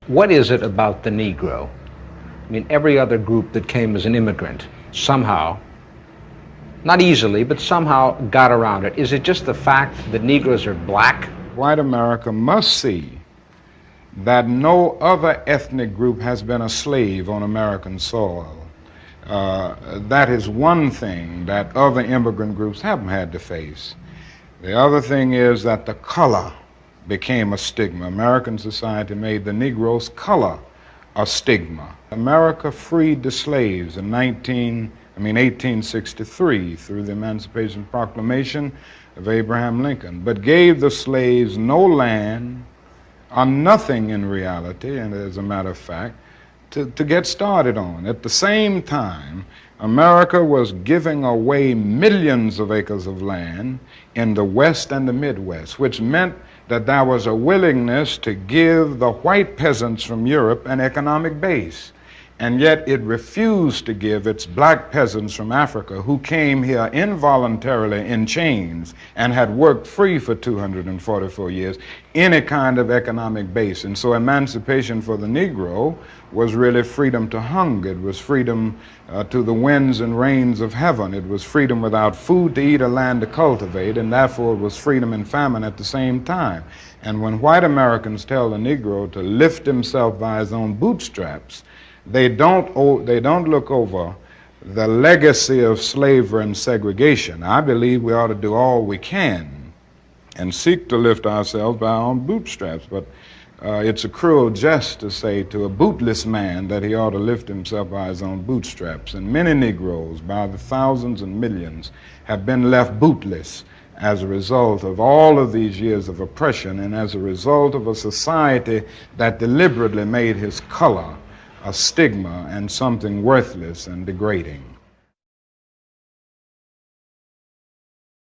What is it about the Negro? I mean, every other group that came as an immigrant somehow, not easily, but somehow got around it. Is it just the fact that Negroes are black? White America must see that no other ethnic group has been a slave on American soil. That is one thing that other immigrant groups haven't had to face. The other thing is that the color became a stigma. American society made the Negro's color a stigma. America freed the slaves in 1863 through the Emancipation Proclamation of Abraham Lincoln, but gave the slaves no land or nothing in reality, and as a matter of fact, to get started on. At the same time, America was giving away millions of acres of land in the West and the Midwest, which meant that there was a willingness to give the white peasants from Europe an economic base. And yet it refused to give its black peasants from Africa, who came here involuntarily in chains and had worked free for 244 years, any kind of economic base. And so emancipation for the Negro was really freedom to hunger. It was freedom to the winds and rains of heaven. It was freedom without food to eat or land to cultivate, and therefore it was freedom and famine at the same time. And when white Americans tell the Negro to lift himself by his own bootstraps, they don't look over the legacy of slavery and segregation. I believe we ought to do all we can and seek to lift ourselves by our own bootstraps, but it's a cruel jest to say to a bootless man that he ought to lift himself by his own bootstraps. And many Negroes, by the thousands and millions, have been left bootless as a result of all of these years of oppression and as a result of a society that deliberately made his color a stigma and something worthless and degrading.